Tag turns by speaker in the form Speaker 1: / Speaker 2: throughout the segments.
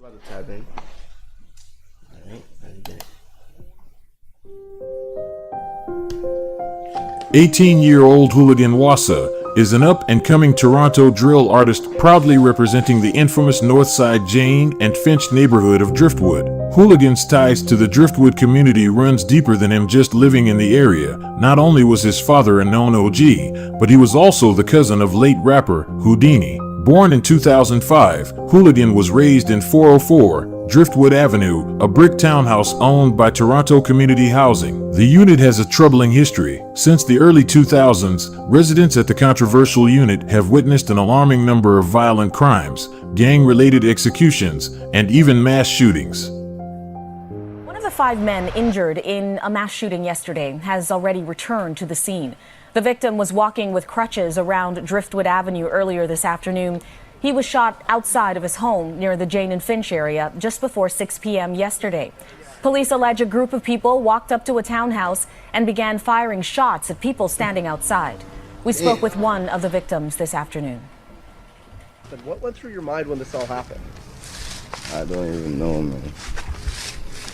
Speaker 1: About the tab in. Alright, how you get it?
Speaker 2: 18-year-old Houligan Wassa is an up-and-coming Toronto drill artist proudly representing the infamous Northside Jane and Finch neighborhood of Driftwood. Houligan's ties to the Driftwood community runs deeper than him just living in the area. Not only was his father a known OG, but he was also the cousin of late rapper Houdini. Born in 2005, Houligan was raised in 404 Driftwood Avenue, a brick townhouse owned by Toronto Community Housing. The unit has a troubling history. Since the early 2000s, residents at the controversial unit have witnessed an alarming number of violent crimes, gang-related executions, and even mass shootings.
Speaker 3: One of the 5 men injured in a mass shooting yesterday has already returned to the scene. The victim was walking with crutches around Driftwood Avenue earlier this afternoon. He was shot outside of his home near the Jane and Finch area just before 6 p.m. yesterday. Police allege a group of people walked up to a townhouse and began firing shots at people standing outside. We spoke with one of the victims this afternoon.
Speaker 1: What went through your mind when this all happened?
Speaker 4: I don't even know, man.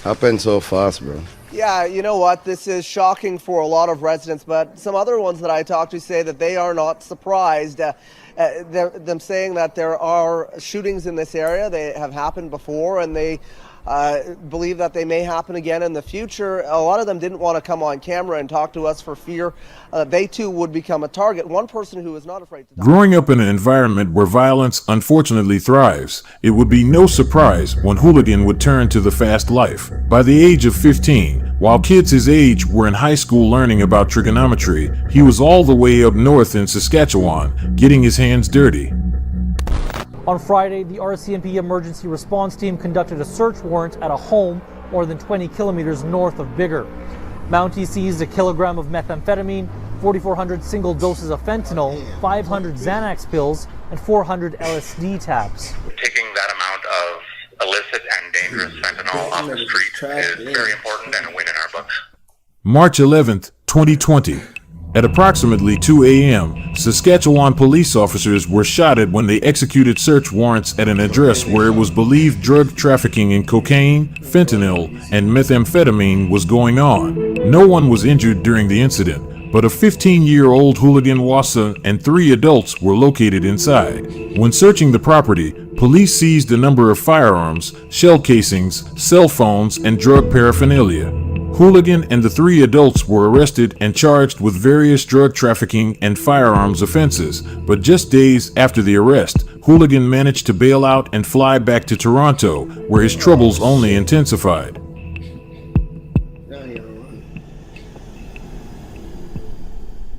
Speaker 4: Happened so fast, bro.
Speaker 1: Yeah, you know what? This is shocking for a lot of residents, but some other ones that I talked to say that they are not surprised. Them saying that there are shootings in this area. They have happened before, and they believe that they may happen again in the future. A lot of them didn't want to come on camera and talk to us for fear they too would become a target. One person who is not afraid to talk.
Speaker 2: Growing up in an environment where violence unfortunately thrives, it would be no surprise when Houligan would turn to the fast life. By the age of 15, while kids his age were in high school learning about trigonometry, he was all the way up north in Saskatchewan, getting his hands dirty.
Speaker 5: On Friday, the RCMP emergency response team conducted a search warrant at a home more than 20 kilometers north of Biggar. Mountie seized a kilogram of methamphetamine, 4,400 single doses of fentanyl, 500 Xanax pills, and 400 LSD tabs.
Speaker 6: Taking that amount of illicit and dangerous fentanyl off the street is very important and a win in our books.
Speaker 2: March 11th, 2020. At approximately 2 a.m., Saskatchewan police officers were shot at when they executed search warrants at an address where it was believed drug trafficking in cocaine, fentanyl, and methamphetamine was going on. No one was injured during the incident, but a 15-year-old Houligan Wassa and 3 adults were located inside. When searching the property, police seized a number of firearms, shell casings, cell phones, and drug paraphernalia. Houligan and the 3 adults were arrested and charged with various drug trafficking and firearms offenses, but just days after the arrest, Houligan managed to bail out and fly back to Toronto, where his troubles only intensified.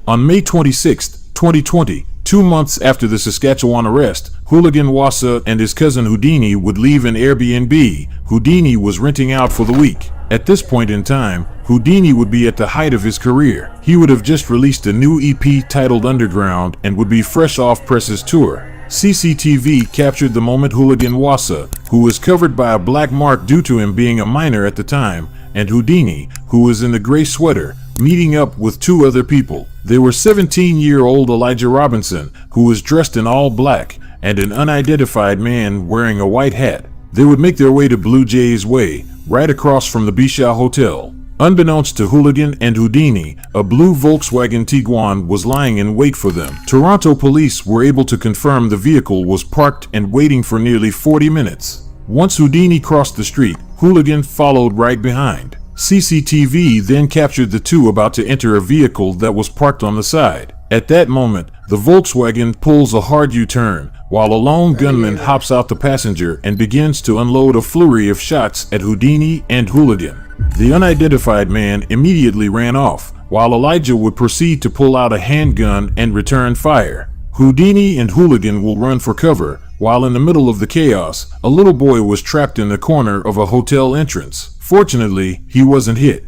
Speaker 2: On May 26, 2020, 2 months after the Saskatchewan arrest, Houligan Wassa and his cousin Houdini would leave an Airbnb Houdini was renting out for the week. At this point in time, Houdini would be at the height of his career. He would have just released a new EP titled Underground and would be fresh off Press's tour. CCTV captured the moment Houligan Wassa, who was covered by a black mark due to him being a minor at the time, and Houdini, who was in a gray sweater, meeting up with 2 other people. They were 17-year-old Elijah Robinson, who was dressed in all black, and an unidentified man wearing a white hat. They would make their way to Blue Jays Way, right across from the Bisha Hotel. Unbeknownst to Houligan and Houdini, a blue Volkswagen Tiguan was lying in wait for them. Toronto police were able to confirm the vehicle was parked and waiting for nearly 40 minutes. Once Houdini crossed the street, Houligan followed right behind. CCTV then captured the 2 about to enter a vehicle that was parked on the side. At that moment, the Volkswagen pulls a hard U-turn, while a lone gunman hops out the passenger and begins to unload a flurry of shots at Houdini and Houligan. The unidentified man immediately ran off, while Elijah would proceed to pull out a handgun and return fire. Houdini and Houligan will run for cover, while in the middle of the chaos, a little boy was trapped in the corner of a hotel entrance. Fortunately, he wasn't hit.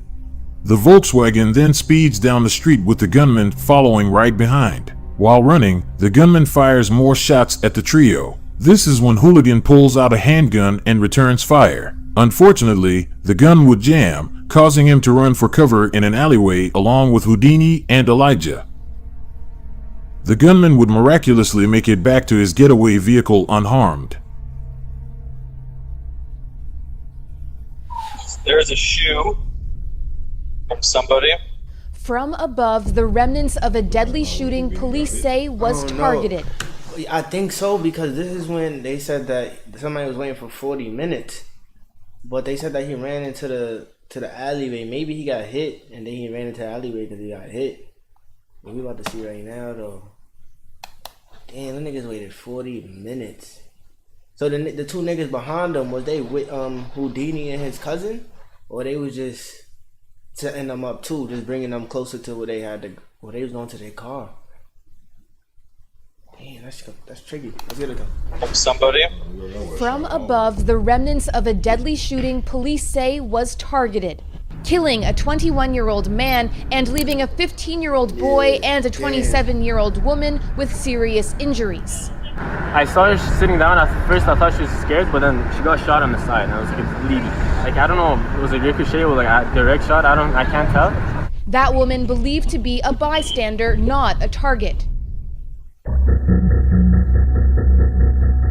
Speaker 2: The Volkswagen then speeds down the street with the gunman following right behind. While running, the gunman fires more shots at the trio. This is when Houligan pulls out a handgun and returns fire. Unfortunately, the gun would jam, causing him to run for cover in an alleyway along with Houdini and Elijah. The gunman would miraculously make it back to his getaway vehicle unharmed.
Speaker 7: There's a shoe from somebody.
Speaker 8: From above, the remnants of a deadly shooting police say was targeted.
Speaker 9: I think so, because this is when they said that somebody was waiting for 40 minutes. But they said that he ran into the alleyway. Maybe he got hit, and then he ran into the alleyway because he got hit. And we about to see right now, though. Damn, the niggas waited 40 minutes. So the two niggas behind them, was they with Houdini and his cousin? Or they was just setting them up too, just bringing them closer to where they was going to their car? Damn, that's tricky. Let's get it though.
Speaker 7: From somebody.
Speaker 8: From above, the remnants of a deadly shooting police say was targeted, killing a 21-year-old man and leaving a 15-year-old boy and a 27-year-old woman with serious injuries.
Speaker 10: I saw her sitting down. At first I thought she was scared, but then she got shot on the side and I was like, it's bleeding. Like, I don't know, it was a ricochet or like a direct shot, I can't tell.
Speaker 8: That woman believed to be a bystander, not a target.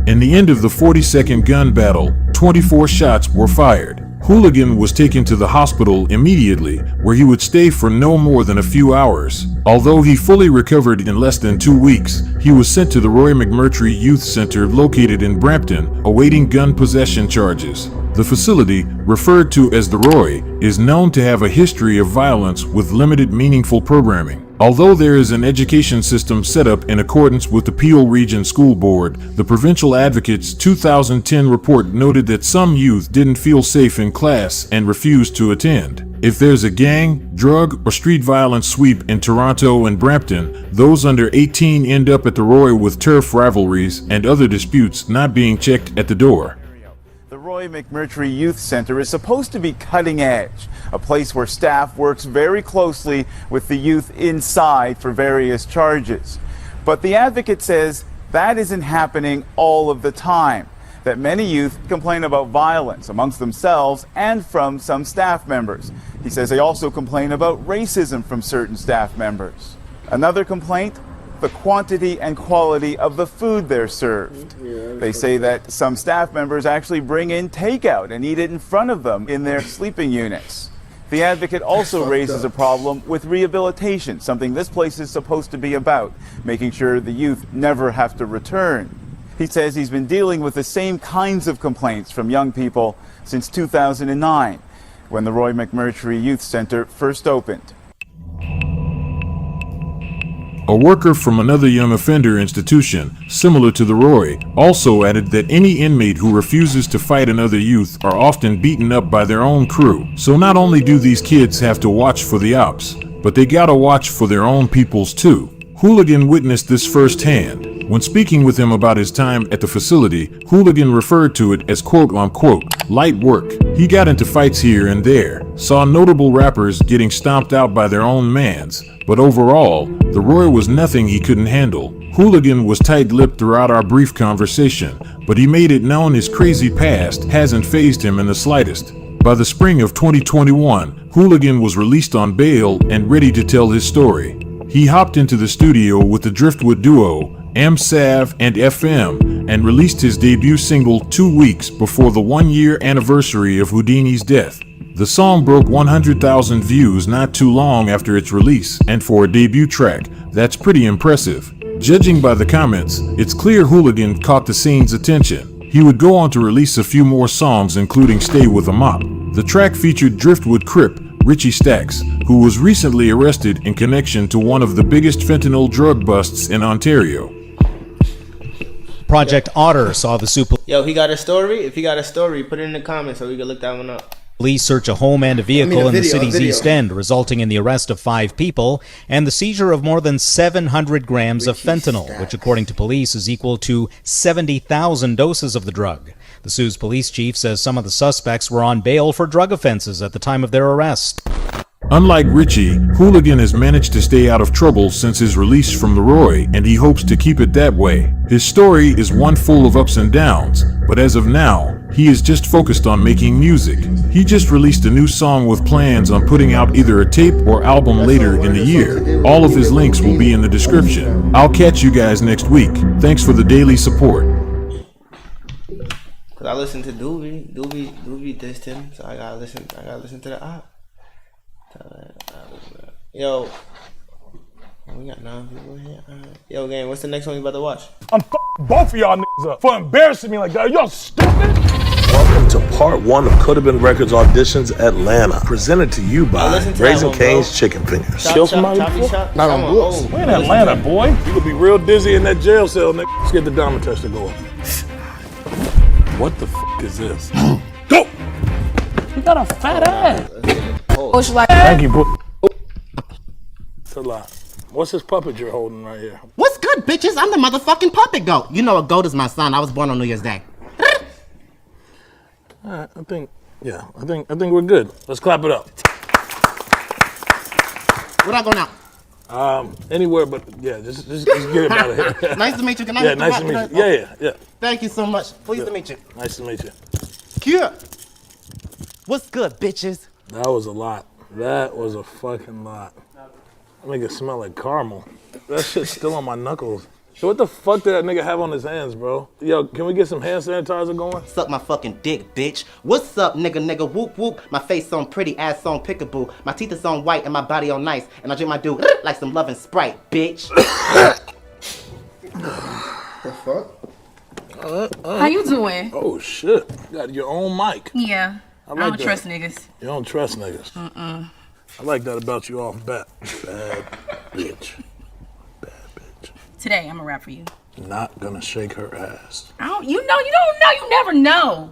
Speaker 2: In the end of the 40-second gun battle, 24 shots were fired. Houligan was taken to the hospital immediately, where he would stay for no more than a few hours. Although he fully recovered in less than 2 weeks, he was sent to the Roy McMurtry Youth Center located in Brampton, awaiting gun possession charges. The facility, referred to as the Roy, is known to have a history of violence with limited meaningful programming. Although there is an education system set up in accordance with the Peel Region School Board, the Provincial Advocate's 2010 report noted that some youth didn't feel safe in class and refused to attend. If there's a gang, drug, or street violence sweep in Toronto and Brampton, those under 18 end up at the Roy with turf rivalries and other disputes not being checked at the door.
Speaker 11: The Roy McMurtry Youth Center is supposed to be cutting edge, a place where staff works very closely with the youth inside for various charges. But the advocate says that isn't happening all of the time, that many youth complain about violence amongst themselves and from some staff members. He says they also complain about racism from certain staff members. Another complaint? The quantity and quality of the food they're served. They say that some staff members actually bring in takeout and eat it in front of them in their sleeping units. The advocate also raises a problem with rehabilitation, something this place is supposed to be about, making sure the youth never have to return. He says he's been dealing with the same kinds of complaints from young people since 2009, when the Roy McMurtry Youth Center first opened.
Speaker 2: A worker from another young offender institution, similar to the Roy, also added that any inmate who refuses to fight another youth are often beaten up by their own crew. So not only do these kids have to watch for the ops, but they gotta watch for their own peoples too. Houligan witnessed this firsthand. When speaking with him about his time at the facility, Houligan referred to it as quote-unquote light work. He got into fights here and there, saw notable rappers getting stomped out by their own mans, but overall, the Roy was nothing he couldn't handle. Houligan was tight-lipped throughout our brief conversation, but he made it known his crazy past hasn't fazed him in the slightest. By the spring of 2021, Houligan was released on bail and ready to tell his story. He hopped into the studio with the Driftwood duo, M-Sav and FM, and released his debut single 2 weeks before the 1-year anniversary of Houdini's death. The song broke 100,000 views not too long after its release, and for a debut track, that's pretty impressive. Judging by the comments, it's clear Houligan caught the scene's attention. He would go on to release a few more songs, including Stay With a Mop. The track featured Driftwood Crip, Richie Stacks, who was recently arrested in connection to one of the biggest fentanyl drug busts in Ontario.
Speaker 12: Project Otter saw the Sioux
Speaker 9: Yo, he got a story? If he got a story, put it in the comments so we can look that one up.
Speaker 12: Police search a home and a vehicle in the city's East End, resulting in the arrest of 5 people and the seizure of more than 700 grams of fentanyl, which according to police is equal to 70,000 doses of the drug. The Sioux's police chief says some of the suspects were on bail for drug offenses at the time of their arrest.
Speaker 2: Unlike Richie, Houligan has managed to stay out of trouble since his release from the Roy, and he hopes to keep it that way. His story is one full of ups and downs, but as of now, he is just focused on making music. He just released a new song with plans on putting out either a tape or album later in the year. All of his links will be in the description. I'll catch you guys next week. Thanks for the daily support.
Speaker 9: Cause I listened to Doobie. Doobie dissed him, so I gotta listen to the op. Yo, we got 9 people here. Yo, gang, what's the next one you about to watch?
Speaker 13: I'm both of y'all niggas up for embarrassing me like that. Y'all stupid.
Speaker 14: Welcome to part 1 of Coulda Been Records Auditions Atlanta, presented to you by Raising Cane's Chicken Fingers.
Speaker 13: Kill somebody before?
Speaker 14: Not on books.
Speaker 13: We're in Atlanta, boy. You could be real dizzy in that jail cell, nigga. Let's get the diamond tester going. What the f is this? Go! You got a fat ass. Thank you, bro. It's a lot. What's this puppet you're holding right here?
Speaker 15: What's good, bitches? I'm the motherfucking puppet goat. You know a goat is my son. I was born on New Year's Day.
Speaker 13: All right, I think we're good. Let's clap it up.
Speaker 15: Where I go now?
Speaker 13: Anywhere but just get it out of here.
Speaker 15: Nice to meet you. Can I
Speaker 13: nice to meet you. Yeah.
Speaker 15: Thank you so much. Pleased to meet you.
Speaker 13: Nice to meet you.
Speaker 15: Cute. What's good, bitches?
Speaker 13: That was a lot. That was a fucking lot. I make it smell like caramel. That shit's still on my knuckles. So what the fuck did that nigga have on his hands, bro? Yo, can we get some hand sanitizer going?
Speaker 15: Suck my fucking dick, bitch. What's up, nigga, whoop, whoop. My face on pretty, ass on pickaboo. My teeth is on white and my body on nice. And I drink my dude like some loving Sprite, bitch.
Speaker 9: The fuck?
Speaker 16: How you doing?
Speaker 13: Oh, shit. You got your own mic.
Speaker 16: Yeah. I don't trust niggas.
Speaker 13: You don't trust niggas?
Speaker 16: Mm-mm.
Speaker 13: I like that about you off bat. Bad bitch.
Speaker 16: Today, I'm gonna rap for you.
Speaker 13: Not gonna shake her ass.
Speaker 16: You don't know, you never know.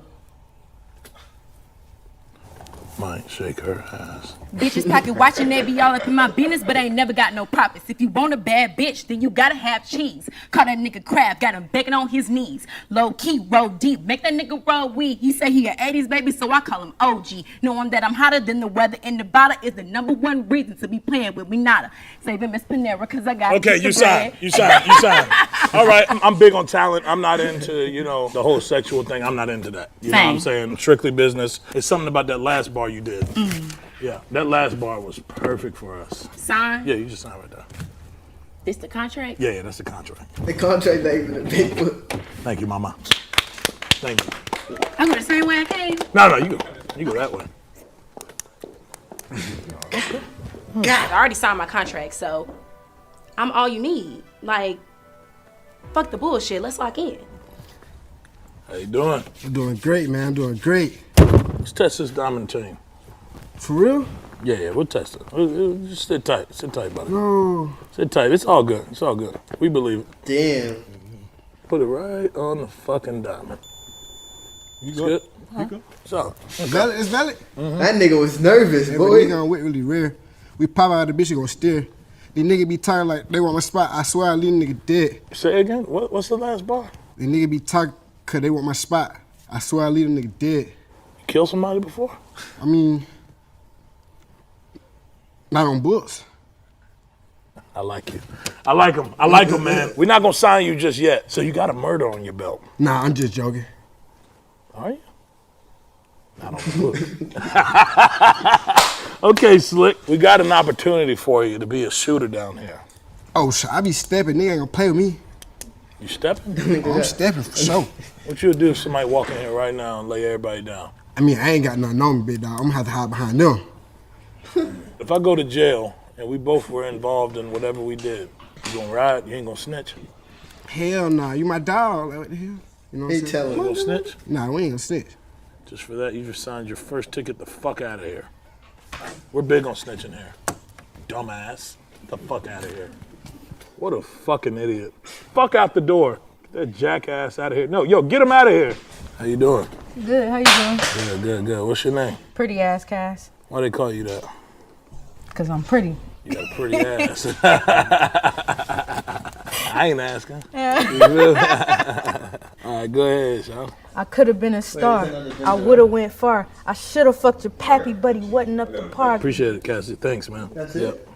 Speaker 13: Might shake her ass.
Speaker 16: Bitches pocket watching, they be all up in my business, but I ain't never got no profits. If you want a bad bitch, then you gotta have cheese. Call that nigga crab, got him begging on his knees. Low key, roll deep, make that nigga roll weed. He say he a 80s baby, so I call him OG. Knowing that I'm hotter than the weather in Nevada is the #1 reason to be playing with me, nada. Saving Miss Panera, cause I got
Speaker 13: Okay, you signed. All right, I'm big on talent. I'm not into, the whole sexual thing. I'm not into that. You know what I'm saying? Strictly business. It's something about that last bar you did. Yeah, that last bar was perfect for us.
Speaker 16: Sign?
Speaker 13: Yeah, you just signed right there.
Speaker 16: This the contract?
Speaker 13: Yeah, that's the contract.
Speaker 9: The contract ain't even a big book.
Speaker 13: Thank you, mama. Thank you.
Speaker 16: I go the same way I came?
Speaker 13: No, you go that way.
Speaker 16: God, I already signed my contract, so I'm all you need. Like, fuck the bullshit. Let's lock in.
Speaker 13: How you doing?
Speaker 17: I'm doing great, man. I'm doing great.
Speaker 13: Let's test this diamond chain.
Speaker 17: For real?
Speaker 13: Yeah, we'll test it. Just sit tight, buddy.
Speaker 17: No.
Speaker 13: Sit tight. It's all good. We believe it.
Speaker 9: Damn.
Speaker 13: Put it right on the fucking diamond.
Speaker 17: You
Speaker 13: It's
Speaker 17: go.
Speaker 13: good.
Speaker 17: You go.
Speaker 13: It's all.
Speaker 17: It's valid. It's valid.
Speaker 9: That nigga was nervous,
Speaker 17: Yeah,
Speaker 9: boy.
Speaker 17: nigga on wit really rare. We pop out of the bitch, he gonna steer. These nigga be talking like they want my spot. I swear I leave nigga dead.
Speaker 13: Say again? What's the last bar?
Speaker 17: The nigga be talking cause they want my spot. I swear I leave them nigga dead.
Speaker 13: Kill somebody before?
Speaker 17: I mean, not on books.
Speaker 13: I like you. I like him, man. We're not gonna sign you just yet. So you got a murder on your belt.
Speaker 17: Nah, I'm just joking.
Speaker 13: Are you? Not on the book. Okay, Slick. We got an opportunity for you to be a shooter down here.
Speaker 17: Oh, so I be stepping. Nigga ain't gonna play with me.
Speaker 13: You stepping?
Speaker 17: I'm stepping for sure.
Speaker 13: What you would do if somebody walk in here right now and lay everybody down?
Speaker 17: I mean, I ain't got nothing on me, big dog. I'm gonna have to hide behind them.
Speaker 13: If I go to jail and we both were involved in whatever we did, you gonna ride? You ain't gonna snitch?
Speaker 17: Hell nah, you my dog. Like, what the hell? You know what I'm saying?
Speaker 13: You gonna snitch?
Speaker 17: Nah, we ain't gonna snitch.
Speaker 13: Just for that, you just signed your first ticket the fuck out of here. We're big on snitching here. Dumbass. Get the fuck out of here. What a fucking idiot. Fuck out the door. Get that jackass out of here. No, yo, get him out of here. How you doing?
Speaker 16: Good, how you doing?
Speaker 13: Good. What's your name?
Speaker 16: Pretty ass Cass.
Speaker 13: Why they call you that?
Speaker 16: Cause I'm pretty.
Speaker 13: You got a pretty ass. I ain't asking. All right, go ahead, Sean.
Speaker 18: I could have been a star. I would have went far. I should have fucked your pappy, but he wasn't up to par.
Speaker 13: Appreciate it, Cassie. Thanks, man.
Speaker 9: That's it.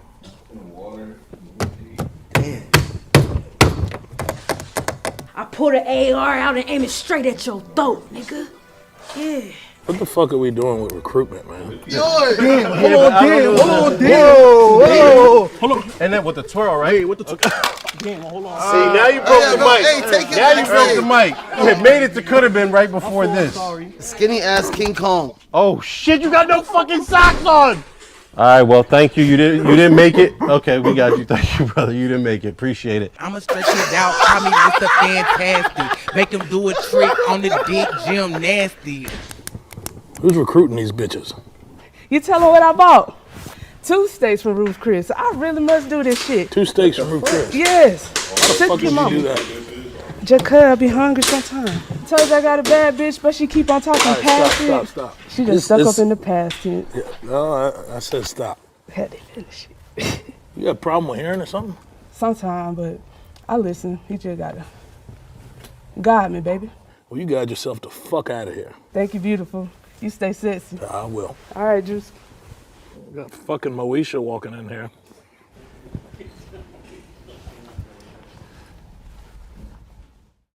Speaker 18: I pulled an AR out and aim it straight at your throat, nigga. Yeah.
Speaker 13: What the fuck are we doing with recruitment, man?
Speaker 18: Damn,
Speaker 19: hold on. And then with the twirl, right?
Speaker 18: Hey, with the
Speaker 19: Damn, hold on. See, now you broke the mic. Now you broke the mic. You had made it to could have been right before this.
Speaker 9: Skinny ass King Kong.
Speaker 19: Oh shit, you got no fucking socks on. All right, well, thank you. You didn't make it. Okay, we got you. Thank you, brother. You didn't make it. Appreciate it.
Speaker 20: I'ma stretch it out. Call me Mr. Fantastic. Make him do a trick on the dick, Jim Nasty.
Speaker 13: Who's recruiting these bitches?
Speaker 18: You tell her what I bought. 2 steaks from Ruth Chris. I really must do this shit.
Speaker 13: 2 steaks from Ruth Chris?
Speaker 18: Yes.
Speaker 13: How the fuck did you do that?
Speaker 18: Just cause I be hungry sometimes. Told you I got a bad bitch, but she keep on talking past tense.
Speaker 13: Stop.
Speaker 18: She just stuck up in the past tense.
Speaker 13: Yeah, no, I said stop.
Speaker 18: Had to finish it.
Speaker 13: You got a problem with hearing or something?
Speaker 18: Sometimes, but I listen. You just gotta guide me, baby.
Speaker 13: Well, you got yourself the fuck out of here.
Speaker 18: Thank you, beautiful. You stay sexy.
Speaker 13: I will.
Speaker 18: All right, Juice.
Speaker 13: We got fucking Moesha walking in here.